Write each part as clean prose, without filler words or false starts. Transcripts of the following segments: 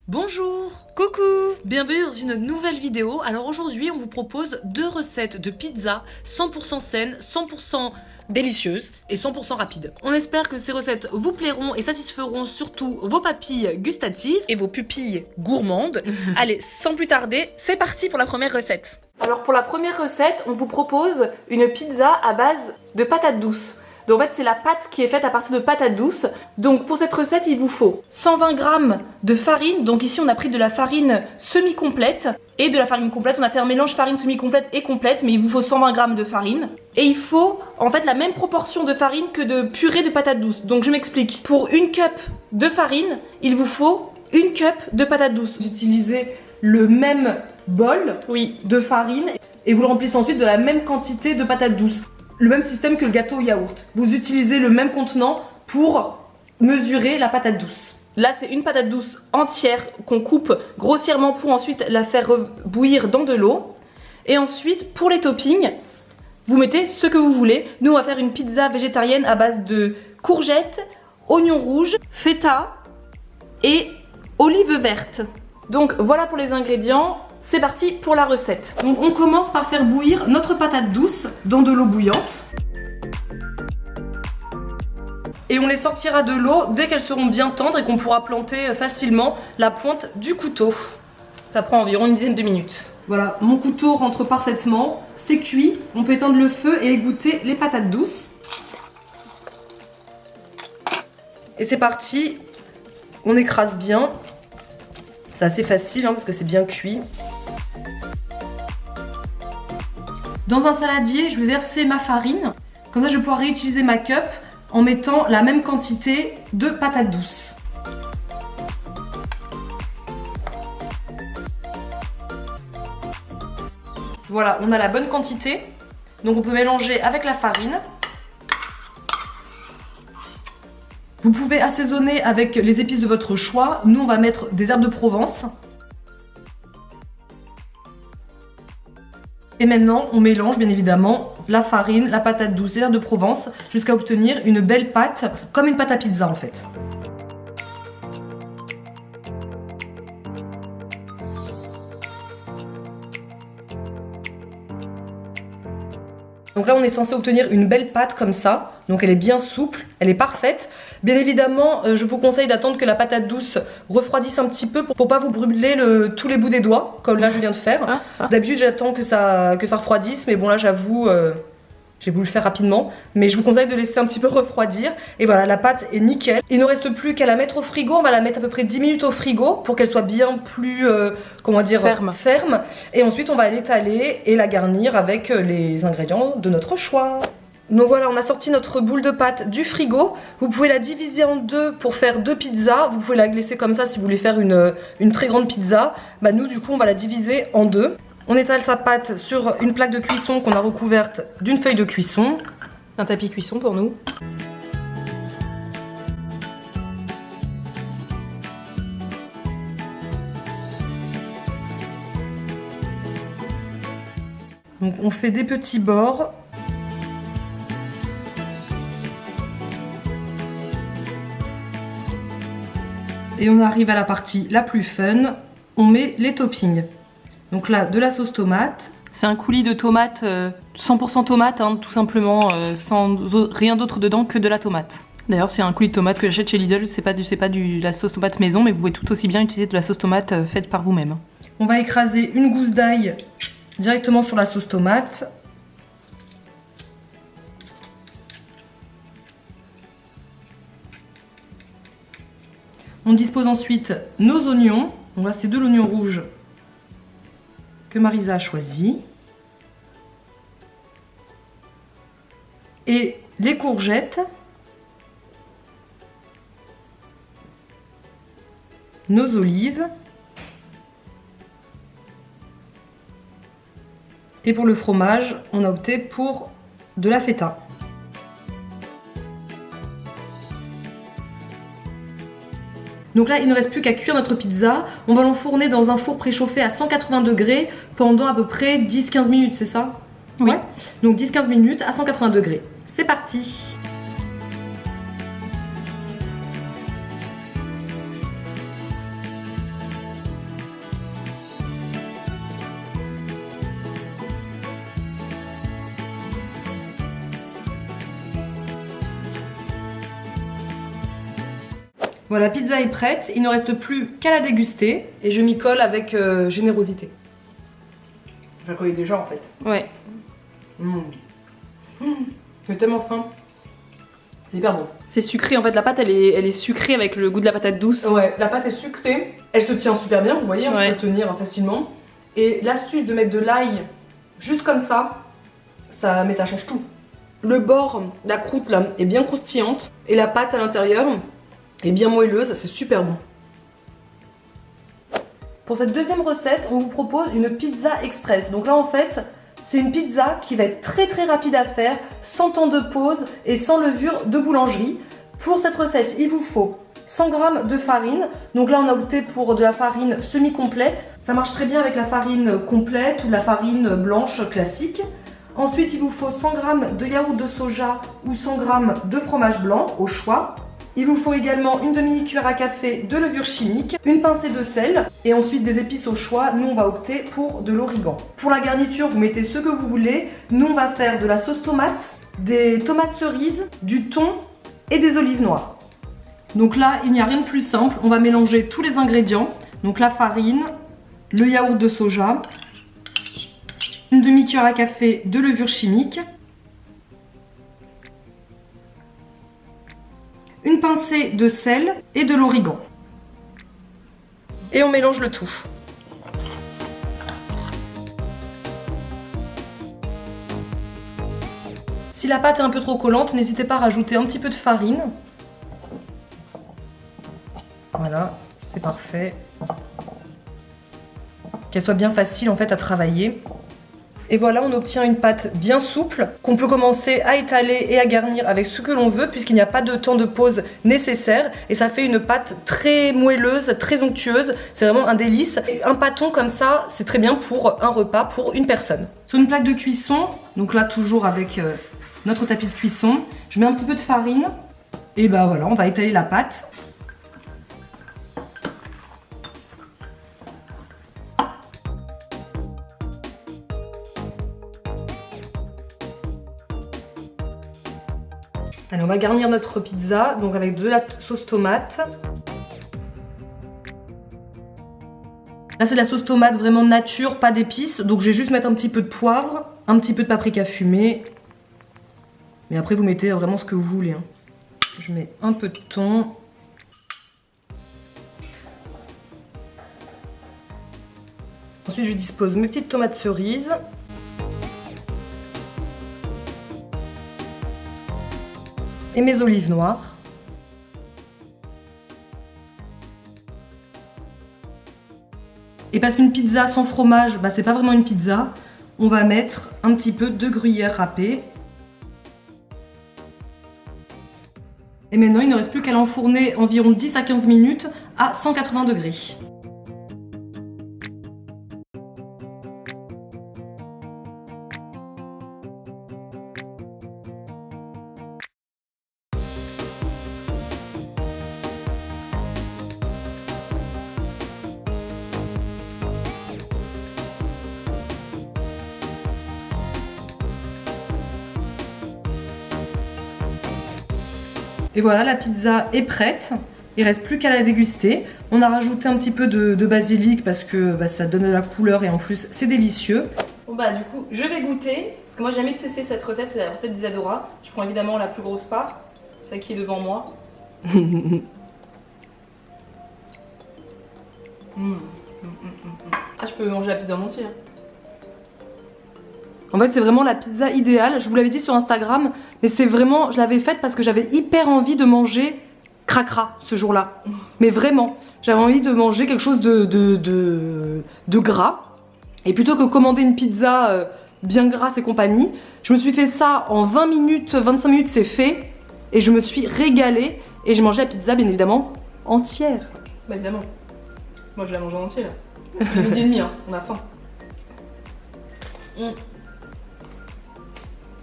Bonjour, Coucou! bienvenue dans une nouvelle vidéo. Alors aujourd'hui on vous propose 2 recettes de pizza 100% saines, 100% Délicieuse. et 100% rapides. On espère que ces recettes vous plairont et satisferont surtout vos papilles gustatives. Et vos pupilles gourmandes. Allez, sans plus tarder, c'est parti pour la première recette. Alors pour la première recette, on vous propose une pizza à base de patates douces. Donc en fait c'est la pâte qui est faite à partir de patates douces. Donc pour cette recette il vous faut 120 g de farine. Donc ici on a pris de la farine semi-complète et de la farine complète. On a fait un mélange farine semi-complète et complète, mais il vous faut 120 g de farine. Et il faut en fait la même proportion de farine que de purée de patates douces. Donc je m'explique. Pour une cup de farine, il vous faut une cup de patates douces. Vous utilisez le même bol de farine et vous le remplissez ensuite de la même quantité de patates douces. Le même système que le gâteau au yaourt. Vous utilisez le même contenant pour mesurer la patate douce. Là, c'est une patate douce entière qu'on coupe grossièrement pour ensuite la faire bouillir dans de l'eau. Et ensuite, pour les toppings, vous mettez ce que vous voulez. Nous, on va faire une pizza végétarienne à base de courgettes, oignons rouges, feta et olives vertes. Donc voilà pour les ingrédients. C'est parti pour la recette. Donc on commence par faire bouillir notre patate douce dans de l'eau bouillante. Et on les sortira de l'eau dès qu'elles seront bien tendres et qu'on pourra planter facilement la pointe du couteau. Ça prend environ une dizaine de minutes. Voilà, mon couteau rentre parfaitement, c'est cuit. On peut éteindre le feu et égoutter les patates douces. Et c'est parti, on écrase bien. C'est assez facile parce que c'est bien cuit. Dans un saladier, je vais verser ma farine. Comme ça, je vais pouvoir réutiliser ma cup en mettant la même quantité de patates douces. Voilà, on a la bonne quantité. Donc on peut mélanger avec la farine. Vous pouvez assaisonner avec les épices de votre choix. Nous, on va mettre des herbes de Provence. Et maintenant, on mélange bien évidemment la farine, la patate douce et l'herbe de Provence jusqu'à obtenir une belle pâte, comme une pâte à pizza en fait. Donc là, on est censé obtenir une belle pâte comme ça. Donc elle est bien souple, elle est parfaite. Bien évidemment, je vous conseille d'attendre que la patate douce refroidisse un petit peu pour pas vous brûler tous les bouts des doigts, comme là je viens de faire. D'habitude, j'attends que ça refroidisse, mais bon là, j'avoue, j'ai voulu le faire rapidement. Mais je vous conseille de laisser un petit peu refroidir. Et voilà, la pâte est nickel. Il ne reste plus qu'à la mettre au frigo. On va la mettre à peu près 10 minutes au frigo pour qu'elle soit bien plus, ferme. Et ensuite, on va l'étaler et la garnir avec les ingrédients de notre choix. Donc voilà, on a sorti notre boule de pâte du frigo. Vous pouvez la diviser en deux pour faire 2 pizzas. Vous pouvez la laisser comme ça si vous voulez faire une très grande pizza. Bah nous, du coup, on va la diviser en deux. On étale sa pâte sur une plaque de cuisson qu'on a recouverte d'une feuille de cuisson. Un tapis cuisson pour nous. Donc on fait des petits bords. Et on arrive à la partie la plus fun, on met les toppings. Donc là, de la sauce tomate. C'est un coulis de tomates, 100% tomate, hein, tout simplement, sans rien d'autre dedans que de la tomate. D'ailleurs, c'est un coulis de tomate que j'achète chez Lidl, c'est pas de la sauce tomate maison, mais vous pouvez tout aussi bien utiliser de la sauce tomate faite par vous-même. On va écraser une gousse d'ail directement sur la sauce tomate. On dispose ensuite nos oignons. Donc là, c'est de l'oignon rouge que Marisa a choisi. Et les courgettes. Nos olives. Et pour le fromage, on a opté pour de la feta. Donc là, il ne reste plus qu'à cuire notre pizza. On va l'enfourner dans un four préchauffé à 180 degrés pendant à peu près 10-15 minutes, c'est ça? Oui. Ouais. Donc 10-15 minutes à 180 degrés. C'est parti! Voilà, pizza est prête, il ne reste plus qu'à la déguster et je m'y colle avec générosité. Je la connais déjà en fait. Ouais. J'ai tellement faim. C'est hyper bon. C'est sucré, en fait la pâte elle est sucrée avec le goût de la patate douce. Ouais, la pâte est sucrée, elle se tient super bien, vous voyez, hein, je peux le tenir facilement. Et l'astuce de mettre de l'ail juste comme ça, mais ça change tout. Le bord, la croûte là, est bien croustillante et la pâte à l'intérieur est bien moelleuse, c'est super bon. Pour cette deuxième recette, on vous propose une pizza express. Donc là en fait, c'est une pizza qui va être très rapide à faire, sans temps de pause et sans levure de boulangerie. Pour cette recette, il vous faut 100 g de farine. Donc là, on a opté pour de la farine semi-complète. Ça marche très bien avec la farine complète ou de la farine blanche classique. Ensuite, il vous faut 100 g de yaourt de soja ou 100 g de fromage blanc, au choix. Il vous faut également une demi-cuillère à café de levure chimique, une pincée de sel et ensuite des épices au choix. Nous, on va opter pour de l'origan. Pour la garniture, vous mettez ce que vous voulez. Nous, on va faire de la sauce tomate, des tomates cerises, du thon et des olives noires. Donc là, il n'y a rien de plus simple. On va mélanger tous les ingrédients. Donc la farine, le yaourt de soja, une demi-cuillère à café de levure chimique, une pincée de sel et de l'origan. Et on mélange le tout. Si la pâte est un peu trop collante, n'hésitez pas à rajouter un petit peu de farine. Voilà, c'est parfait. Qu'elle soit bien facile en fait à travailler. Et voilà, on obtient une pâte bien souple qu'on peut commencer à étaler et à garnir avec ce que l'on veut puisqu'il n'y a pas de temps de pause nécessaire et ça fait une pâte très moelleuse, très onctueuse. C'est vraiment un délice. Et un pâton comme ça, c'est très bien pour un repas pour une personne. Sur une plaque de cuisson, donc là toujours avec notre tapis de cuisson, je mets un petit peu de farine et bah voilà, on va étaler la pâte. Allez, on va garnir notre pizza donc avec de la sauce tomate. Là, c'est de la sauce tomate vraiment nature, pas d'épices. Donc, je vais juste mettre un petit peu de poivre, un petit peu de paprika fumé. Mais après, vous mettez vraiment ce que vous voulez. Hein. Je mets un peu de thon. Ensuite, je dispose mes petites tomates cerises. Et mes olives noires. Et parce qu'une pizza sans fromage, bah, c'est pas vraiment une pizza, on va mettre un petit peu de gruyère râpée. Et maintenant, il ne reste plus qu'à l'enfourner environ 10 à 15 minutes à 180 degrés. Et voilà, la pizza est prête. Il ne reste plus qu'à la déguster. On a rajouté un petit peu de basilic parce que bah, ça donne de la couleur et en plus c'est délicieux. Bon bah du coup je vais goûter, parce que moi j'ai jamais testé cette recette, c'est la recette d'Isadora. Je prends évidemment la plus grosse part, celle qui est devant moi. Ah, je peux manger la pizza en entier. En fait, c'est vraiment la pizza idéale. Je vous l'avais dit sur Instagram, mais c'était vraiment, je l'avais faite parce que j'avais hyper envie de manger cracra ce jour-là. Mais vraiment, j'avais envie de manger quelque chose de gras. Et plutôt que commander une pizza bien grasse et compagnie, je me suis fait ça en 20 minutes, 25 minutes, c'est fait. Et je me suis régalée. Et j'ai mangé la pizza, bien évidemment, entière. Bah évidemment. Moi, je la mange en entier, là. Midi et demi, hein. On a faim.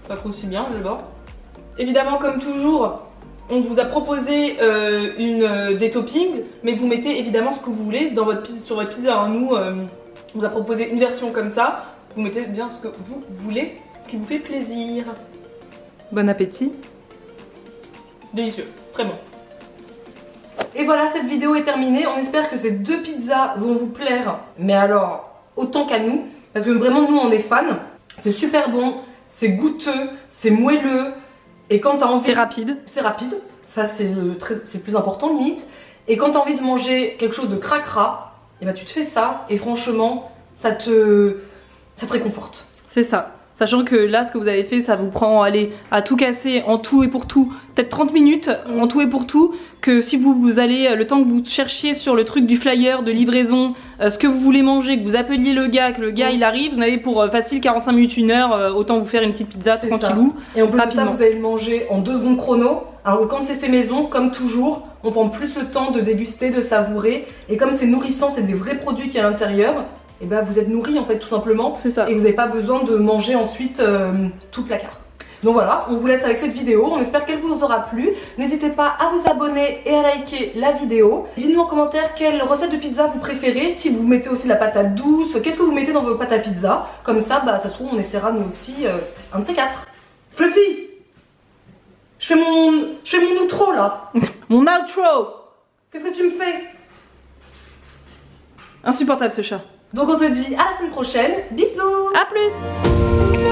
Ça croustille bien, le bord. Évidemment, comme toujours, on vous a proposé des toppings, mais vous mettez évidemment ce que vous voulez dans votre pizza, sur votre pizza. Hein. Nous, on vous a proposé une version comme ça. Vous mettez bien ce que vous voulez, ce qui vous fait plaisir. Bon appétit. Délicieux, très bon. Et voilà, cette vidéo est terminée. On espère que ces 2 pizzas vont vous plaire, mais alors autant qu'à nous, parce que vraiment nous on est fans. C'est super bon, c'est goûteux, c'est moelleux, et quand t'as envie... C'est rapide. C'est rapide, ça c'est le plus important limite. Et quand t'as envie de manger quelque chose de cracra, et tu te fais ça, et franchement, ça te réconforte. C'est ça. Sachant que là, ce que vous avez fait, ça vous prend, allez, à tout casser, en tout et pour tout, peut-être 30 minutes, en tout et pour tout, que si vous allez, le temps que vous cherchiez sur le truc du flyer, de livraison, ce que vous voulez manger, que vous appeliez le gars, que le gars il arrive, vous avez pour facile 45 minutes, 1 heure, autant vous faire une petite pizza tranquillou. Et en plus de ça, rapidement. vous allez le manger en 2 secondes chrono. Alors que quand c'est fait maison, comme toujours, on prend plus le temps de déguster, de savourer. Et comme c'est nourrissant, c'est des vrais produits qui y a à l'intérieur, et vous êtes nourri en fait tout simplement. C'est ça. Et vous n'avez pas besoin de manger ensuite tout le placard. Donc voilà, on vous laisse avec cette vidéo, on espère qu'elle vous aura plu. N'hésitez pas à vous abonner et à liker la vidéo. Dites-nous en commentaire quelle recette de pizza vous préférez, si vous mettez aussi la patate douce, qu'est-ce que vous mettez dans vos pâtes à pizza. Comme ça, ça se trouve, on essaiera nous aussi un de ces 4. Fluffy, je fais mon outro là. Mon outro. Qu'est-ce que tu me fais? Insupportable ce chat. Donc on se dit à la semaine prochaine. Bisous. À plus.